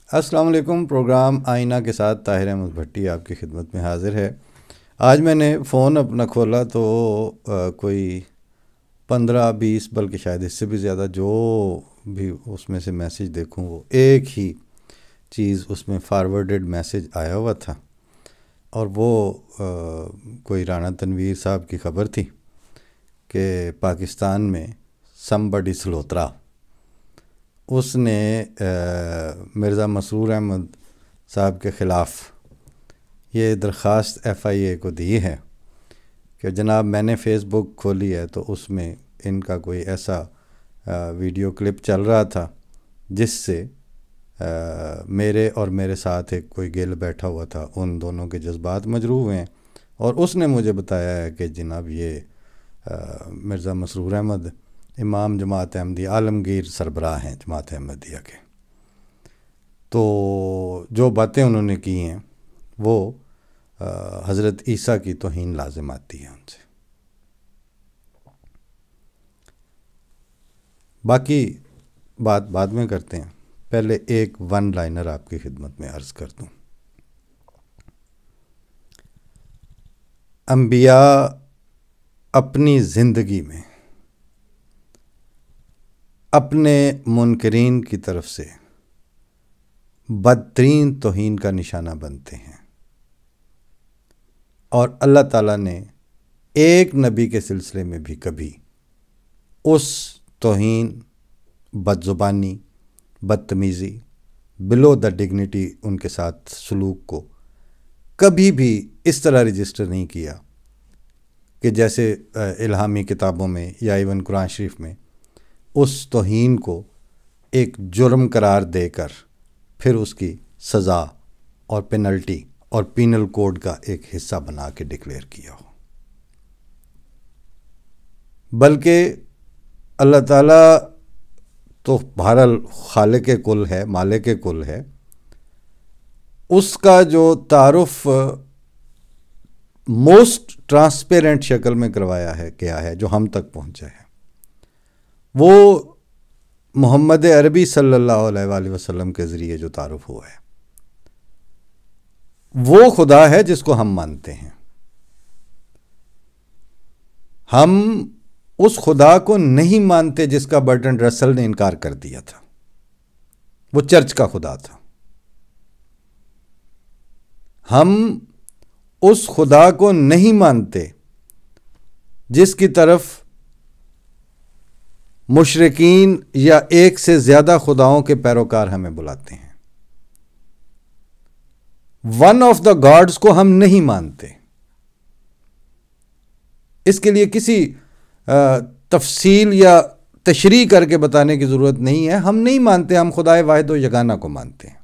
السلام علیکم۔ پروگرام آئینہ کے ساتھ طاہر احمد بھٹی آپ کی خدمت میں حاضر ہے۔ آج میں نے فون اپنا کھولا تو کوئی 15-20 بلکہ شاید اس سے بھی زیادہ جو بھی اس میں سے میسیج دیکھوں وہ ایک ہی چیز اس میں فارورڈڈ میسیج آیا ہوا تھا، اور وہ کوئی رانا تنویر صاحب کی خبر تھی کہ پاکستان میں سمبڈی سلوترا اس نے مرزا مسرور احمد صاحب کے خلاف یہ درخواست ایف آئی اے کو دی ہے کہ جناب میں نے فیس بک کھولی ہے تو اس میں ان کا کوئی ایسا ویڈیو کلپ چل رہا تھا جس سے میرے اور میرے ساتھ ایک کوئی گل بیٹھا ہوا تھا، ان دونوں کے جذبات مجروح ہوئے ہیں، اور اس نے مجھے بتایا ہے کہ جناب یہ مرزا مسرور احمد امام جماعت احمدیہ عالمگیر سربراہ ہیں جماعت احمدیہ کے۔ تو جو باتیں انہوں نے کی ہیں وہ حضرت عیسیٰ کی توہین لازم آتی ہے ان سے۔ باقی بات بعد میں کرتے ہیں، پہلے ایک ون لائنر آپ کی خدمت میں عرض کر دوں۔ انبیاء اپنی زندگی میں اپنے منکرین کی طرف سے بدترین توہین کا نشانہ بنتے ہیں، اور اللہ تعالیٰ نے ایک نبی کے سلسلے میں بھی کبھی اس توہین، بد زبانی، بدتمیزی، بلو دا ڈگنیٹی ان کے ساتھ سلوک کو کبھی بھی اس طرح رجسٹر نہیں کیا کہ جیسے الہامی کتابوں میں یا ایون قرآن شریف میں اس توہین کو ایک جرم قرار دے کر پھر اس کی سزا اور پینلٹی اور پینل کوڈ کا ایک حصہ بنا کے ڈکلیئر کیا ہو، بلکہ اللہ تعالیٰ تو بہرحال خالق کل ہے، مالک کل ہے، اس کا جو تعارف موسٹ ٹرانسپیرنٹ شکل میں کروایا ہے کیا ہے جو ہم تک پہنچا ہے، وہ محمد عربی صلی اللہ علیہ وآلہ وسلم کے ذریعے جو تعارف ہوا ہے وہ خدا ہے جس کو ہم مانتے ہیں۔ ہم اس خدا کو نہیں مانتے جس کا برٹرنڈ رسل نے انکار کر دیا تھا، وہ چرچ کا خدا تھا۔ ہم اس خدا کو نہیں مانتے جس کی طرف مشرکین یا ایک سے زیادہ خداؤں کے پیروکار ہمیں بلاتے ہیں۔ ون آف دا گاڈز کو ہم نہیں مانتے۔ اس کے لیے کسی تفصیل یا تشریح کر کے بتانے کی ضرورت نہیں ہے، ہم نہیں مانتے، ہم خدائے واحد و یگانہ کو مانتے ہیں،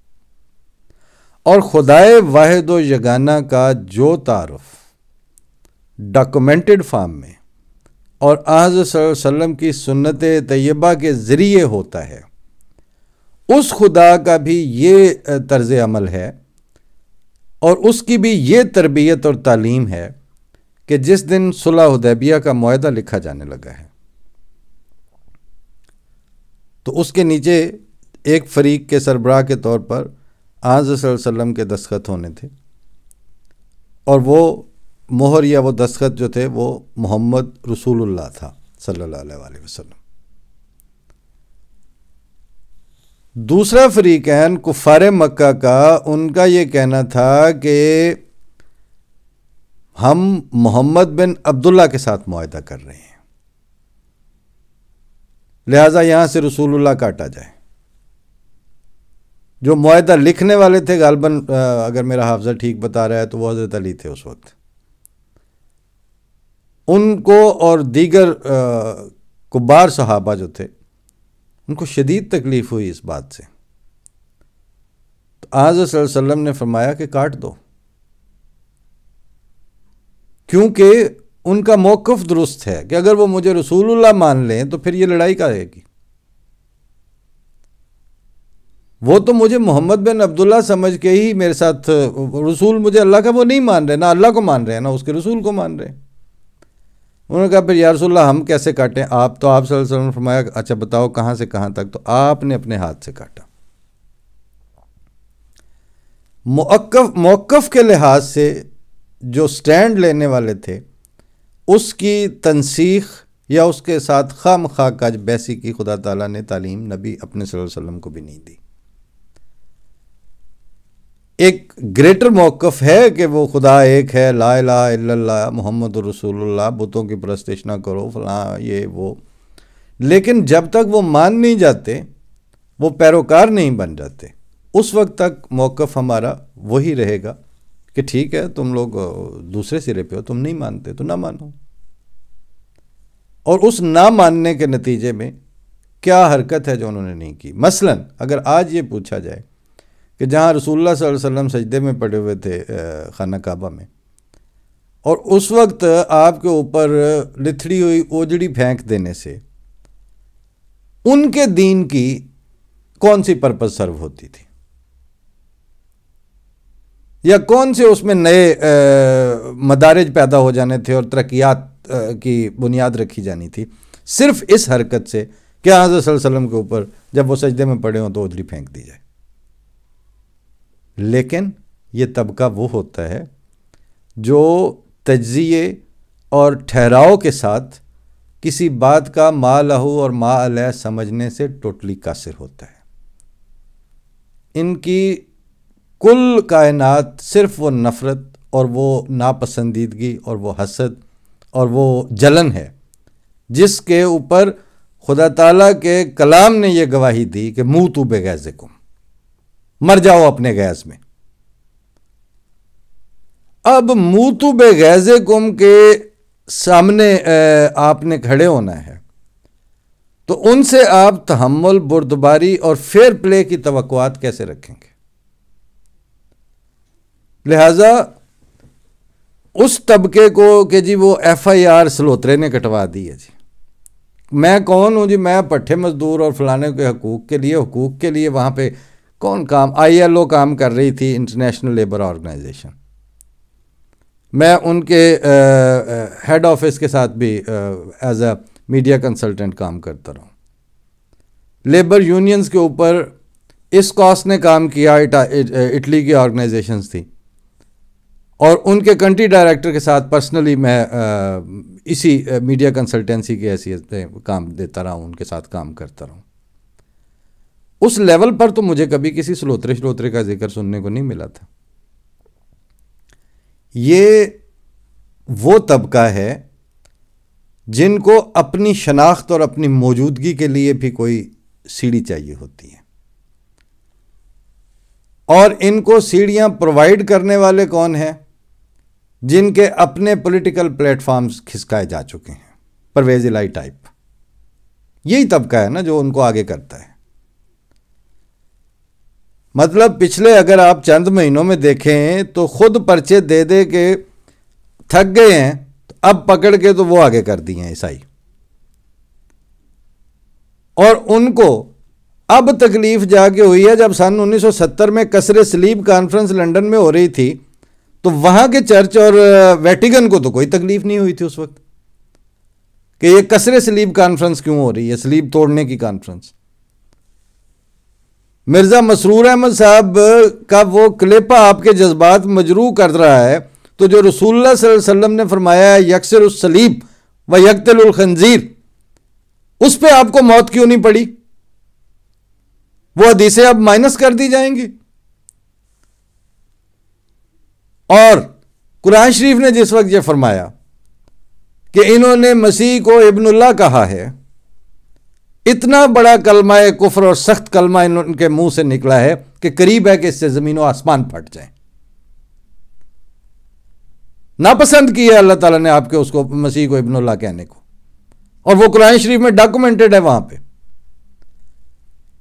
اور خدائے واحد و یگانہ کا جو تعارف ڈاکومنٹڈ فارم میں اور حضرت صلی اللہ علیہ وسلم کی سنت طیبہ کے ذریعے ہوتا ہے، اس خدا کا بھی یہ طرز عمل ہے اور اس کی بھی یہ تربیت اور تعلیم ہے کہ جس دن صلح حدیبیہ کا معاہدہ لکھا جانے لگا ہے تو اس کے نیچے ایک فریق کے سربراہ کے طور پر حضرت صلی اللہ علیہ وسلم کے دستخط ہونے تھے، اور وہ مہر یا وہ دستخط جو تھے وہ محمد رسول اللہ تھا صلی اللہ علیہ وآلہ وسلم۔ دوسرا فریقین کفار مکہ کا، ان کا یہ کہنا تھا کہ ہم محمد بن عبداللہ کے ساتھ معاہدہ کر رہے ہیں، لہٰذا یہاں سے رسول اللہ کاٹا جائے۔ جو معاہدہ لکھنے والے تھے غالباً اگر میرا حافظہ ٹھیک بتا رہا ہے تو وہ حضرت علی تھے اس وقت، ان کو اور دیگر کبار صحابہ جو تھے ان کو شدید تکلیف ہوئی اس بات سے، تو حضرت صلی اللہ علیہ وسلم نے فرمایا کہ کاٹ دو، کیونکہ ان کا موقف درست ہے کہ اگر وہ مجھے رسول اللہ مان لیں تو پھر یہ لڑائی کا رہے گی، وہ تو مجھے محمد بن عبداللہ سمجھ کے ہی میرے ساتھ، رسول مجھے اللہ کا وہ نہیں مان رہے، نہ اللہ کو مان رہے ہیں نہ اس کے رسول کو مان رہے ہیں۔ انہوں نے کہا پھر یا رسول اللہ ہم کیسے کاٹیں؟ آپ صلی اللہ علیہ وسلم نے فرمایا اچھا بتاؤ کہاں سے کہاں تک، تو آپ نے اپنے ہاتھ سے کاٹا۔ موقف کے لحاظ سے جو سٹینڈ لینے والے تھے اس کی تنسیخ یا اس کے ساتھ خواہ مخواہ کج بیسی کی خدا تعالیٰ نے تعلیم نبی اپنے صلی اللہ علیہ وسلم کو بھی نہیں دی۔ ایک گریٹر موقف ہے کہ وہ خدا ایک ہے، لا الہ الا اللہ محمد رسول اللہ، بتوں کی پرستش نہ کرو فلاں یہ وہ، لیکن جب تک وہ مان نہیں جاتے، وہ پیروکار نہیں بن جاتے، اس وقت تک موقف ہمارا وہی رہے گا کہ ٹھیک ہے تم لوگ دوسرے سرے پہ ہو، تم نہیں مانتے تو نہ مانو۔ اور اس نہ ماننے کے نتیجے میں کیا حرکت ہے جو انہوں نے نہیں کی۔ مثلا اگر آج یہ پوچھا جائے کہ جہاں رسول اللہ صلی اللہ علیہ وسلم سجدے میں پڑے ہوئے تھے خانہ کعبہ میں، اور اس وقت آپ کے اوپر لتھڑی ہوئی اوجڑی پھینک دینے سے ان کے دین کی کون سی پرپس سرو ہوتی تھی، یا کون سے اس میں نئے مدارج پیدا ہو جانے تھے اور ترقیات کی بنیاد رکھی جانی تھی، صرف اس حرکت سے کہ حضرت صلی اللہ علیہ وسلم کے اوپر جب وہ سجدے میں پڑے ہوں تو اوجڑی پھینک دی جائے۔ لیکن یہ طبقہ وہ ہوتا ہے جو تجزیے اور ٹھہراؤ کے ساتھ کسی بات کا ما لہو اور ما علیہ سمجھنے سے ٹوٹلی قاصر ہوتا ہے۔ ان کی کل کائنات صرف وہ نفرت اور وہ ناپسندیدگی اور وہ حسد اور وہ جلن ہے جس کے اوپر خدا تعالیٰ کے کلام نے یہ گواہی دی کہ موتوا بغیظکم، مر جاؤ اپنے غیظ میں۔ اب موتوا بغیظکم کے سامنے آپ نے کھڑے ہونا ہے تو ان سے آپ تحمل، بردباری اور فیئر پلے کی توقعات کیسے رکھیں گے؟ لہذا اس طبقے کو کہ جی وہ ایف آئی آر سلوترے نے کٹوا دی ہے، جی میں کون ہوں، جی میں پٹھے مزدور اور فلانے کے حقوق کے لیے وہاں پہ کون کام، آئی ایل او کام کر رہی تھی، انٹرنیشنل لیبر آرگنائزیشن، میں ان کے ہیڈ آفس کے ساتھ بھی ایز اے میڈیا کنسلٹنٹ کام کرتا رہا ہوں۔ لیبر یونینز کے اوپر اس کاسٹ نے کام کیا، اٹلی کی آرگنائزیشنز تھی، اور ان کے کنٹری ڈائریکٹر کے ساتھ پرسنلی میں اسی میڈیا کنسلٹنسی کی حیثیت سے کام دیتا رہا ہوں، ان کے ساتھ کام کرتا رہا ہوں۔ اس لیول پر تو مجھے کبھی کسی سلوترے کا ذکر سننے کو نہیں ملا تھا۔ یہ وہ طبقہ ہے جن کو اپنی شناخت اور اپنی موجودگی کے لیے بھی کوئی سیڑھی چاہیے ہوتی ہے، اور ان کو سیڑھیاں پرووائڈ کرنے والے کون ہیں؟ جن کے اپنے پولیٹیکل پلیٹ فارمز کھسکائے جا چکے ہیں، پرویز الہی ٹائپ۔ یہی طبقہ ہے نا جو ان کو آگے کرتا ہے۔ مطلب پچھلے اگر آپ چند مہینوں میں دیکھیں تو خود پرچے دے دے کے تھک گئے ہیں، تو اب پکڑ کے تو وہ آگے کر دی ہیں عیسائی، اور ان کو اب تکلیف جا کے ہوئی ہے۔ جب سن 1970 میں کسر صلیب کانفرنس لنڈن میں ہو رہی تھی تو وہاں کے چرچ اور ویٹیکن کو تو کوئی تکلیف نہیں ہوئی تھی اس وقت کہ یہ کسر صلیب کانفرنس کیوں ہو رہی ہے، صلیب توڑنے کی کانفرنس۔ مرزا مسرور احمد صاحب کا وہ کلپ آپ کے جذبات مجروح کر رہا ہے، تو جو رسول اللہ صلی اللہ علیہ وسلم نے فرمایا ہے یکسر الصلیب و یقتل الخنزیر، اس پہ آپ کو موت کیوں نہیں پڑی؟ وہ حدیثیں اب مائنس کر دی جائیں گی۔ اور قرآن شریف نے جس وقت یہ فرمایا کہ انہوں نے مسیح کو ابن اللہ کہا ہے، اتنا بڑا کلمہ کفر اور سخت کلمہ ان کے منہ سے نکلا ہے کہ قریب ہے کہ اس سے زمین و آسمان پھٹ جائیں۔ ناپسند کی ہے اللہ تعالیٰ نے آپ کے اس کو مسیح کو ابن اللہ کہنے کو، اور وہ قرآن شریف میں ڈاکومنٹڈ ہے وہاں پہ۔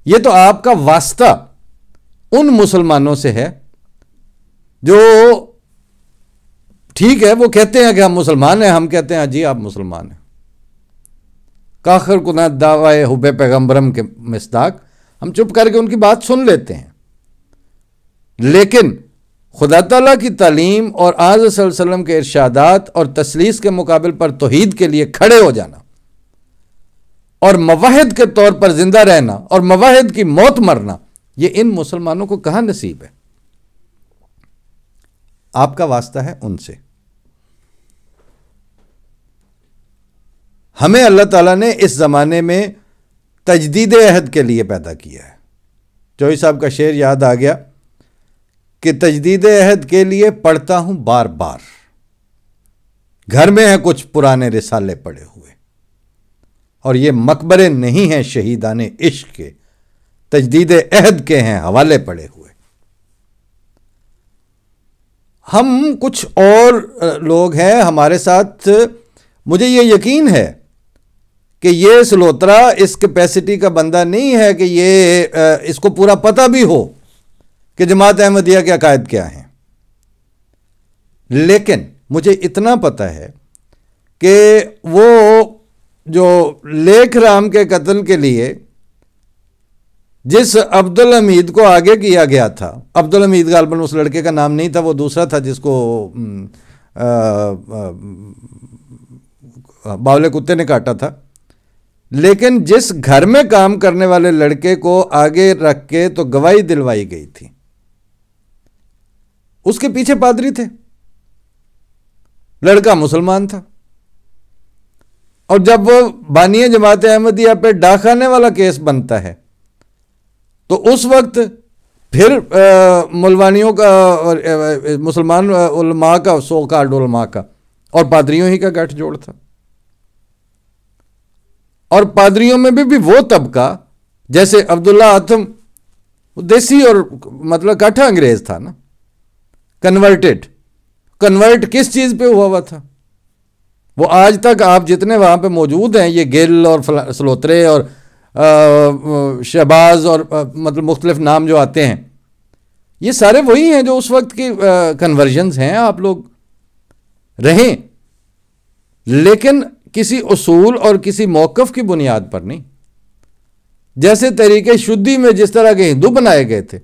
یہ تو آپ کا واسطہ ان مسلمانوں سے ہے جو ٹھیک ہے وہ کہتے ہیں کہ ہم مسلمان ہیں، ہم کہتے ہیں جی آپ مسلمان ہیں، کاخر کنات دعوی حب پیغمبرم کے مصداق، ہم چپ کر کے ان کی بات سن لیتے ہیں۔ لیکن خدا تعالیٰ کی تعلیم اور آج صلی اللہ علیہ وسلم کے ارشادات اور تسلیس کے مقابل پر توحید کے لیے کھڑے ہو جانا اور موحد کے طور پر زندہ رہنا اور موحد کی موت مرنا، یہ ان مسلمانوں کو کہاں نصیب ہے؟ آپ کا واسطہ ہے ان سے. ہمیں اللہ تعالیٰ نے اس زمانے میں تجدید عہد کے لیے پیدا کیا ہے. چوہی صاحب کا شعر یاد آ گیا کہ تجدید عہد کے لیے پڑھتا ہوں بار بار، گھر میں ہیں کچھ پرانے رسالے پڑے ہوئے، اور یہ مقبرے نہیں ہیں شہیدان عشق کے، تجدید عہد کے ہیں حوالے پڑے ہوئے. ہم کچھ اور لوگ ہیں ہمارے ساتھ، مجھے یہ یقین ہے کہ یہ سلوترا اس کیپیسٹی کا بندہ نہیں ہے کہ یہ اس کو پورا پتہ بھی ہو کہ جماعت احمدیہ کے عقائد کیا ہیں. لیکن مجھے اتنا پتہ ہے کہ وہ جو لیکھ رام کے قتل کے لیے جس عبدالحمید کو آگے کیا گیا تھا، عبدالحمید غالباً اس لڑکے کا نام نہیں تھا، وہ دوسرا تھا جس کو باولے کتے نے کاٹا تھا، لیکن جس گھر میں کام کرنے والے لڑکے کو آگے رکھ کے تو گواہی دلوائی گئی تھی، اس کے پیچھے پادری تھے، لڑکا مسلمان تھا. اور جب وہ بانی جماعت احمدیہ پہ ڈاکخانے والا کیس بنتا ہے تو اس وقت پھر ملوانیوں کا، مسلمان علماء کا، سو کالڈ علماء کا اور پادریوں ہی کا گٹھ جوڑ تھا. اور پادریوں میں بھی وہ طبقہ، جیسے عبداللہ آتم دیسی اور مطلب کاٹھا انگریز تھا نا، کنورٹ کس چیز پہ ہوا تھا؟ وہ آج تک آپ جتنے وہاں پہ موجود ہیں، یہ گل اور سلوترے اور شہباز اور مطلب مختلف نام جو آتے ہیں، یہ سارے وہی ہیں جو اس وقت کی کنورژنز ہیں. آپ لوگ رہیں لیکن کسی اصول اور کسی موقف کی بنیاد پر نہیں. جیسے طریقے شدی میں جس طرح کے ہندو بنائے گئے تھے،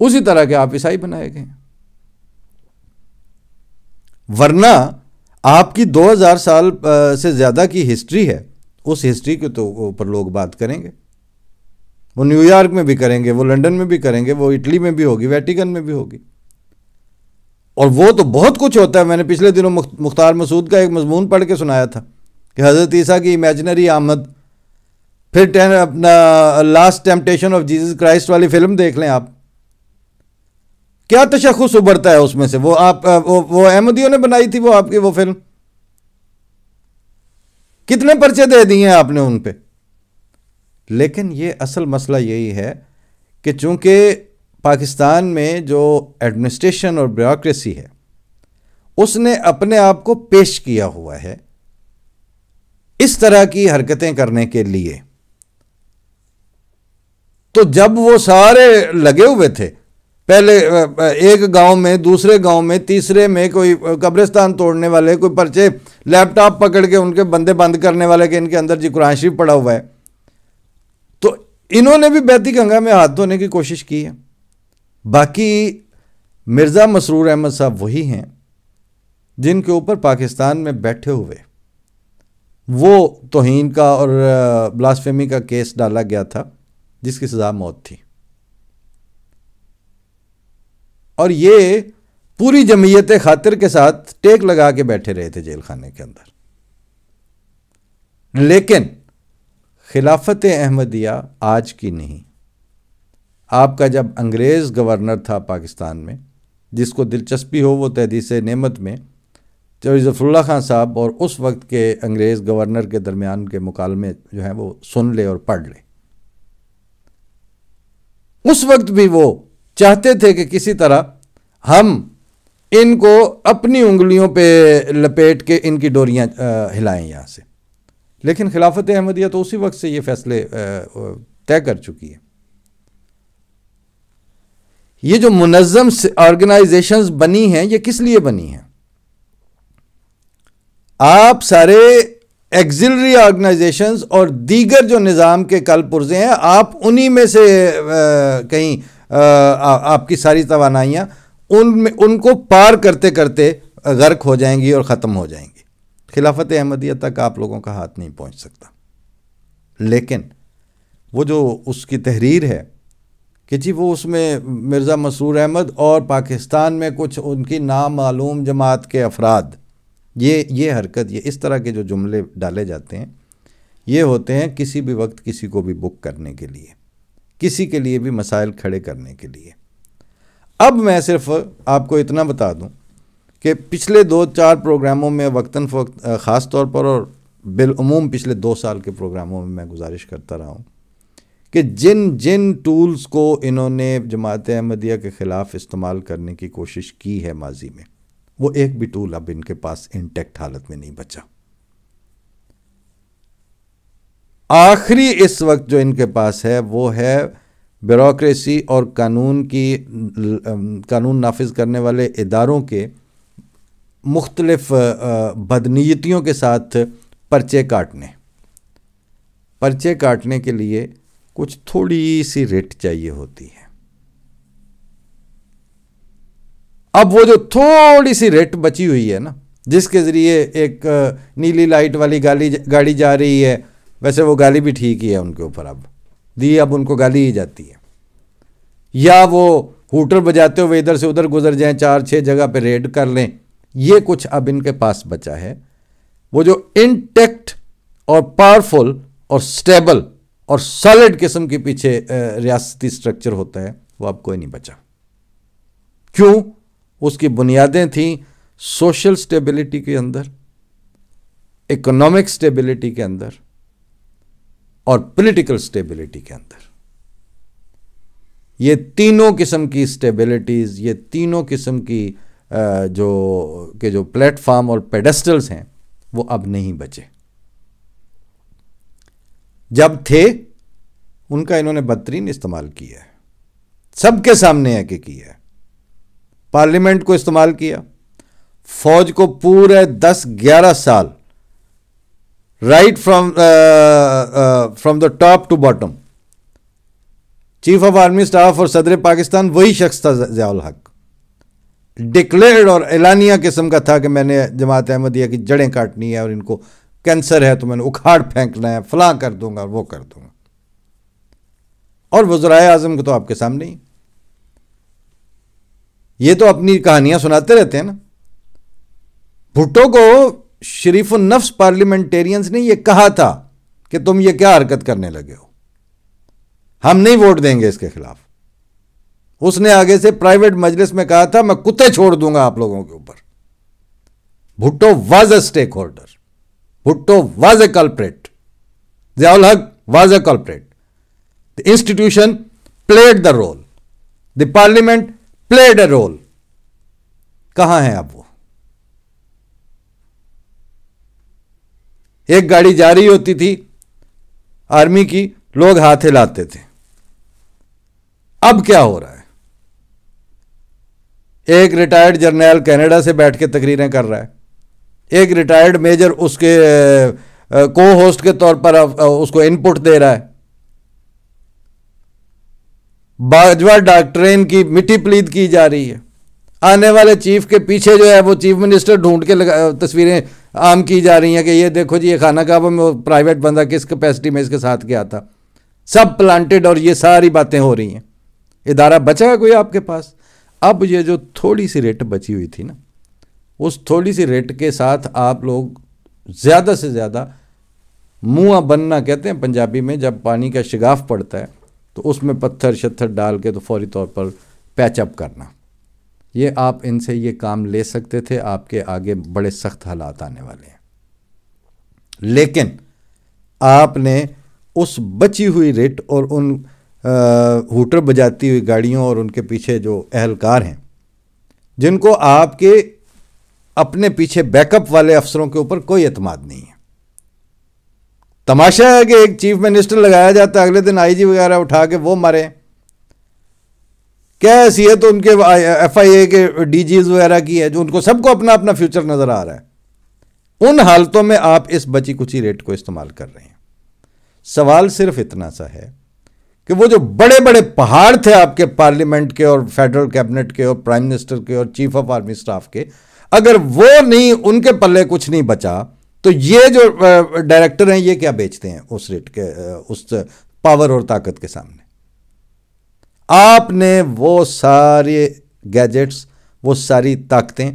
اسی طرح کے آپ عیسائی بنائے گئے ہیں. ورنہ آپ کی 2000 سال سے زیادہ کی ہسٹری ہے، اس ہسٹری کے تو اوپر لوگ بات کریں گے. وہ نیو یارک میں بھی کریں گے، وہ لنڈن میں بھی کریں گے، وہ اٹلی میں بھی ہوگی، ویٹیکن میں بھی ہوگی. اور وہ تو بہت کچھ ہوتا ہے. میں نے پچھلے دنوں مختار مسعود کا ایک مضمون پڑھ کے سنایا تھا کہ حضرت عیسیٰ کی امیجنری آمد، پھر اپنا last temptation of Jesus Christ والی فلم دیکھ لیں آپ، کیا تشخص ابھرتا ہے اس میں سے. وہ احمدیوں نے بنائی تھی وہ آپ کی وہ فلم، کتنے پرچے دے دیے ہیں آپ نے ان پہ. لیکن یہ اصل مسئلہ یہی ہے کہ چونکہ پاکستان میں جو ایڈمنسٹریشن اور بیوروکریسی ہے، اس نے اپنے آپ کو پیش کیا ہوا ہے اس طرح کی حرکتیں کرنے کے لیے. تو جب وہ سارے لگے ہوئے تھے، پہلے ایک گاؤں میں، دوسرے گاؤں میں، تیسرے میں کوئی قبرستان توڑنے والے، کوئی پرچے لیپ ٹاپ پکڑ کے ان کے بندے بند کرنے والے کہ ان کے اندر جی قرآن شریف پڑا ہوا ہے، تو انہوں نے بھی بیتی گنگا میں ہاتھ دھونے کی کوشش کی ہے. باقی مرزا مسرور احمد صاحب وہی ہیں جن کے اوپر پاکستان میں بیٹھے ہوئے وہ توہین کا اور بلاسفیمی کا کیس ڈالا گیا تھا جس کی سزا موت تھی. اور یہ پوری جمعیت خاطر کے ساتھ ٹیک لگا کے بیٹھے رہے تھے جیل خانے کے اندر. لیکن خلافت احمدیہ آج کی نہیں. آپ کا جب انگریز گورنر تھا پاکستان میں، جس کو دلچسپی ہو وہ تحدیث نعمت میں چودھری ظفر اللہ خان صاحب اور اس وقت کے انگریز گورنر کے درمیان کے مکالمے جو ہیں وہ سن لے اور پڑھ لے. اس وقت بھی وہ چاہتے تھے کہ کسی طرح ہم ان کو اپنی انگلیوں پہ لپیٹ کے ان کی ڈوریاں ہلائیں یہاں سے. لیکن خلافت احمدیہ تو اسی وقت سے یہ فیصلے طے کر چکی ہے. یہ جو منظم آرگنائزیشنز بنی ہیں، یہ کس لیے بنی ہیں؟ آپ سارے ایگزلری آرگنائزیشنز اور دیگر جو نظام کے کل پرزے ہیں، آپ انہی میں سے کہیں آپ کی ساری توانائیاں ان کو پار کرتے کرتے غرق ہو جائیں گی اور ختم ہو جائیں گی. خلافت احمدیہ تک آپ لوگوں کا ہاتھ نہیں پہنچ سکتا. لیکن وہ جو اس کی تحریر ہے کہ جی وہ اس میں مرزا مسرور احمد اور پاکستان میں کچھ ان کی نامعلوم جماعت کے افراد، یہ حرکت، یہ اس طرح کے جو جملے ڈالے جاتے ہیں یہ ہوتے ہیں کسی بھی وقت کسی کو بھی بک کرنے کے لیے، کسی کے لیے بھی مسائل کھڑے کرنے کے لیے۔ اب میں صرف آپ کو اتنا بتا دوں کہ پچھلے 2-4 پروگراموں میں وقتاً فوقت خاص طور پر اور بالعموم پچھلے 2 سال کے پروگراموں میں گزارش کرتا رہا ہوں کہ جن ٹولز کو انہوں نے جماعت احمدیہ کے خلاف استعمال کرنے کی کوشش کی ہے ماضی میں، وہ ایک بھی ٹول اب ان کے پاس انٹیکٹ حالت میں نہیں بچا۔ آخری اس وقت جو ان کے پاس ہے وہ ہے بیوروکریسی اور قانون نافذ کرنے اداروں اداروں کے مختلف بدنیتیوں کے ساتھ پرچے کاٹنے کے لیے کچھ تھوڑی سی ریٹ چاہیے ہوتی ہے۔ اب وہ جو تھوڑی سی ریٹ بچی ہوئی ہے نا، جس کے ذریعے ایک نیلی لائٹ والی گاڑی جا رہی ہے، ویسے وہ گالی بھی ٹھیک ہی ہے ان کے اوپر، اب ان کو گالی ہی جاتی ہے، یا وہ ہوٹر بجاتے ہوئے ادھر سے ادھر گزر جائیں، 4-6 جگہ پہ ریڈ کر لیں، یہ کچھ اب ان کے پاس بچا ہے۔ وہ جو انٹیکٹ اور پاورفل اور سٹیبل اور سالڈ قسم کے پیچھے ریاستی سٹرکچر ہوتا ہے وہ اب کوئی نہیں بچا۔ کیوں؟ اس کی بنیادیں تھیں سوشل سٹیبلٹی کے اندر، اکنامک سٹیبلٹی کے اندر اور پولیٹیکل سٹیبلٹی کے اندر۔ یہ تینوں قسم کی سٹیبلٹیز، یہ تینوں قسم کی جو پلیٹ فارم اور پیڈسٹلز ہیں وہ اب نہیں بچے۔ جب تھے ان کا انہوں نے بدترین استعمال کیا ہے، سب کے سامنے ہے کہ کیا ہے۔ پارلیمنٹ کو استعمال کیا، فوج کو پورے 10-11 سال right from the top to bottom, chief of army staff اور صدر پاکستان وہی شخص تھا ضیاء الحق، ڈکلیئرڈ اور اعلانیہ قسم کا تھا کہ میں نے جماعت احمدیہ کی جڑیں کاٹنی ہے اور ان کو کینسر ہے تو میں نے اکھاڑ پھینکنا ہے، فلاں کر دوں گا اور وہ کر دوں گا۔ اور وزرائے اعظم کو تو آپ کے سامنے ہی، یہ تو اپنی کہانیاں سناتے رہتے ہیں نا۔ بھٹو کو شریف النفس پارلیمنٹیرینز نے یہ کہا تھا کہ تم یہ کیا حرکت کرنے لگے ہو، ہم نہیں ووٹ دیں گے اس کے خلاف۔ اس نے آگے سے پرائیویٹ مجلس میں کہا تھا میں کتے چھوڑ دوں گا آپ لوگوں کے اوپر۔ Bhutto was a stakeholder, Bhutto was a culprit, Zia ul-Haq was a culprit. The institution played the role, the parliament played a role۔ کہاں ہیں اب وہ؟ ایک گاڑی جا رہی ہوتی تھی آرمی کی، لوگ ہاتھ ہلاتے تھے۔ اب کیا ہو رہا ہے؟ ایک ریٹائرڈ جرنیل کینیڈا سے بیٹھ کے تقریریں کر رہا ہے، ایک ریٹائرڈ میجر اس کے کو ہوسٹ کے طور پر اس کو ان پٹ دے رہا ہے۔ باجوہ ڈاکٹرین کی مٹی پلید کی جا رہی ہے، آنے والے چیف کے پیچھے جو ہے وہ چیف منسٹر ڈھونڈ کے تصویریں عام کی جا رہی ہیں کہ یہ دیکھو جی یہ خانہ کعبہ میں پرائیویٹ بندہ کس کیپیسٹی میں اس کے ساتھ کیا تھا، سب پلانٹڈ، اور یہ ساری باتیں ہو رہی ہیں۔ ادارہ بچا ہے کوئی آپ کے پاس؟ اب یہ جو تھوڑی سی ریٹ بچی ہوئی تھی نا، اس تھوڑی سی ریٹ کے ساتھ آپ لوگ زیادہ سے زیادہ منہ بننا کہتے ہیں پنجابی میں، جب پانی کا شگاف پڑتا ہے تو اس میں پتھر شتھر ڈال کے تو فوری طور پر پیچ اپ کرنا، یہ آپ ان سے یہ کام لے سکتے تھے۔ آپ کے آگے بڑے سخت حالات آنے والے ہیں، لیکن آپ نے اس بچی ہوئی ریٹ اور ان ہوٹر بجاتی ہوئی گاڑیوں اور ان کے پیچھے جو اہلکار ہیں جن کو آپ کے اپنے پیچھے بیک اپ والے افسروں کے اوپر کوئی اعتماد نہیں ہے۔ تماشا ہے کہ ایک چیف منسٹر لگایا جاتا ہے، اگلے دن آئی جی وغیرہ اٹھا کے وہ مرے، کیا حیثیت ان کے ایف آئی اے کے ڈی جیز وغیرہ کی ہے جو ان کو سب کو اپنا اپنا فیوچر نظر آ رہا ہے۔ ان حالتوں میں آپ اس بچی کچی ریٹ کو استعمال کر رہے ہیں۔ سوال صرف اتنا سا ہے کہ وہ جو بڑے بڑے پہاڑ تھے آپ کے پارلیمنٹ کے اور فیڈرل کیبنٹ کے اور پرائم منسٹر کے اور چیف آف آرمی سٹاف کے، اگر وہ نہیں، ان کے پلے کچھ نہیں بچا تو یہ جو ڈائریکٹر ہیں یہ کیا بیچتے ہیں اس ریٹ کے، اس پاور اور طاقت کے سامنے؟ آپ نے وہ سارے گیجٹس، وہ ساری طاقتیں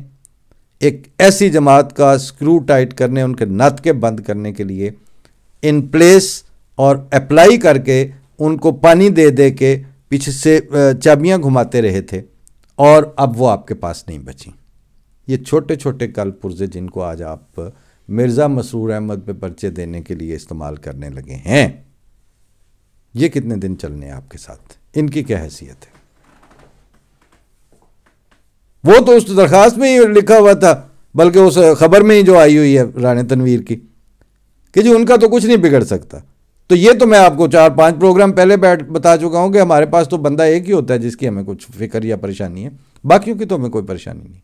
ایک ایسی جماعت کا اسکرو ٹائٹ کرنے، ان کے نت کے بند کرنے کے لیے ان پلیس اور اپلائی کر کے ان کو پانی دے دے کے پیچھے سے چابیاں گھماتے رہے تھے، اور اب وہ آپ کے پاس نہیں بچیں۔ یہ چھوٹے چھوٹے کل پرزے جن کو آج آپ مرزا مسرور احمد پہ پرچے دینے کے لیے استعمال کرنے لگے ہیں، یہ کتنے دن چلنے ہیں آپ کے ساتھ؟ ان کی کیا حیثیت ہے؟ وہ تو اس درخواست میں ہی لکھا ہوا تھا، بلکہ اس خبر میں ہی جو آئی ہوئی ہے رانے تنویر کی، کہ جی ان کا تو کچھ نہیں بگڑ سکتا۔ تو یہ تو میں آپ کو 4-5 پروگرام پہلے بتا چکا ہوں کہ ہمارے پاس تو بندہ ایک ہی ہوتا ہے جس کی ہمیں کچھ فکر یا پریشانی ہے، باقیوں کی تو ہمیں کوئی پریشانی نہیں۔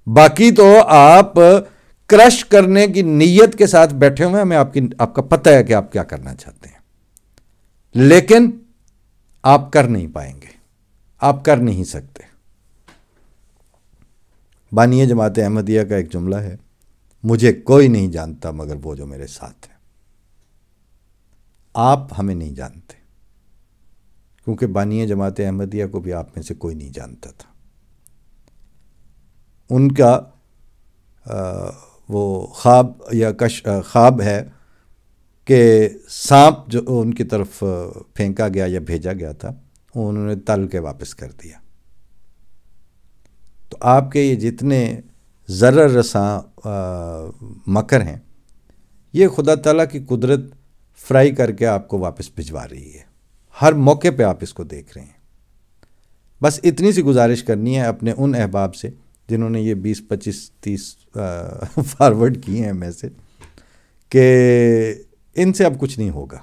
باقی تو آپ کرش کرنے کی نیت کے ساتھ بیٹھے ہوئے ہیں، ہمیں آپ کا پتہ ہے کہ آپ کیا کرنا چاہتے ہیں، لیکن آپ کر نہیں پائیں گے، آپ کر نہیں سکتے۔ بانی جماعت احمدیہ کا ایک جملہ ہے، مجھے کوئی نہیں جانتا مگر وہ جو میرے ساتھ ہے۔ آپ ہمیں نہیں جانتے، کیونکہ بانی جماعت احمدیہ کو بھی آپ میں سے کوئی نہیں جانتا تھا۔ ان کا وہ خواب یا خواب ہے کہ سانپ جو ان کی طرف پھینکا گیا یا بھیجا گیا تھا، انہوں نے تل کے واپس کر دیا۔ تو آپ کے یہ جتنے ضرر رساں مکر ہیں، یہ خدا تعالیٰ کی قدرت فرائی کر کے آپ کو واپس بھجوا رہی ہے۔ ہر موقع پہ آپ اس کو دیکھ رہے ہیں۔ بس اتنی سی گزارش کرنی ہے اپنے ان احباب سے جنہوں نے یہ 20 25 30 فارورڈ کیے ہیں میسج، کہ ان سے اب کچھ نہیں ہوگا،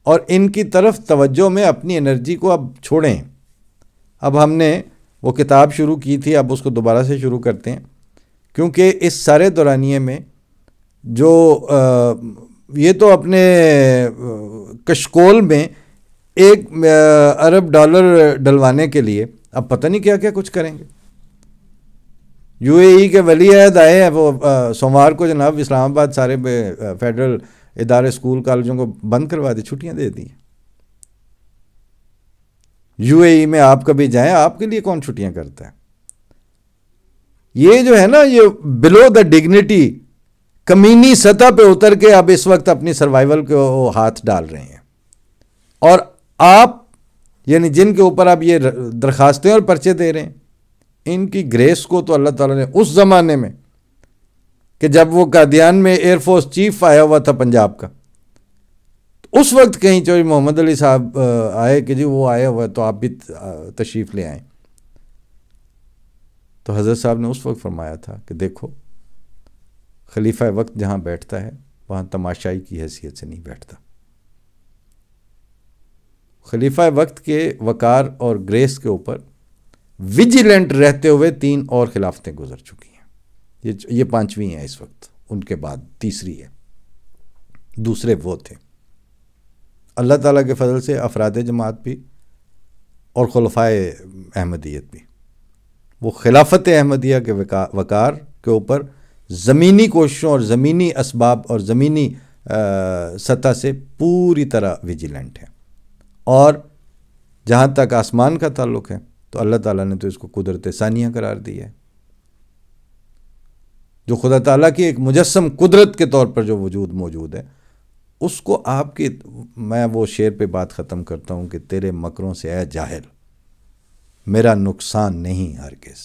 اور ان کی طرف توجہ میں اپنی انرجی کو اب چھوڑیں۔ اب ہم نے وہ کتاب شروع کی تھی، اب اس کو دوبارہ سے شروع کرتے ہیں، کیونکہ اس سارے دورانیے میں جو یہ تو اپنے کشکول میں $1 ارب ڈلوانے کے لیے اب پتہ نہیں کیا کیا کچھ کریں گے۔ یو اے ای کے ولی عہد آئے ہیں، وہ سوموار کو جناب اسلام آباد سارے فیڈرل ادارے اسکول کالجوں کو بند کروا دی، چھٹیاں دے دی۔ یو اے ای میں آپ کبھی جائیں، آپ کے لیے کون چھٹیاں کرتا ہے؟ یہ جو ہے نا، یہ بلو دا ڈگنیٹی کمینی سطح پہ اتر کے اب اس وقت اپنی سروائیول کو ہاتھ ڈال رہے ہیں، اور آپ یعنی جن کے اوپر آپ یہ درخواستیں اور پرچے دے رہے ہیں، ان کی گریس کو تو اللہ تعالیٰ نے اس زمانے میں کہ جب وہ قادیان میں ایئر فورس چیف آیا ہوا تھا پنجاب کا، تو اس وقت کہیں چوری محمد علی صاحب آئے کہ جی وہ آیا ہوا ہے تو آپ بھی تشریف لے آئیں، تو حضرت صاحب نے اس وقت فرمایا تھا کہ دیکھو، خلیفہ وقت جہاں بیٹھتا ہے وہاں تماشائی کی حیثیت سے نہیں بیٹھتا۔ خلیفہ وقت کے وقار اور گریس کے اوپر ویجیلنٹ رہتے ہوئے 3 اور خلافتیں گزر چکی ہیں، یہ 5ویں ہیں اس وقت، ان کے بعد تیسری ہے، دوسرے وہ تھے۔ اللہ تعالیٰ کے فضل سے افراد جماعت بھی اور خلفائے احمدیت بھی، وہ خلافت احمدیہ کے وقار کے اوپر زمینی کوششوں اور زمینی اسباب اور زمینی سطح سے پوری طرح ویجیلنٹ ہیں، اور جہاں تک آسمان کا تعلق ہے تو اللہ تعالیٰ نے تو اس کو قدرت ثانیہ قرار دی ہے، جو خدا تعالیٰ کی ایک مجسم قدرت کے طور پر جو وجود موجود ہے، اس کو آپ کی، میں وہ شعر پہ بات ختم کرتا ہوں کہ تیرے مکروں سے اے جاہل میرا نقصان نہیں ہرگز،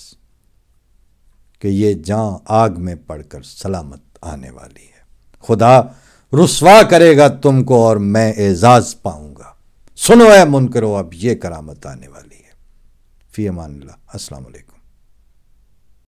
کہ یہ جاں آگ میں پڑ کر سلامت آنے والی ہے، خدا رسوا کرے گا تم کو اور میں اعزاز پاؤں گا، سنو اے منکرو اب یہ کرامت آنے والی ہے۔ فی امان اللہ، السلام علیکم۔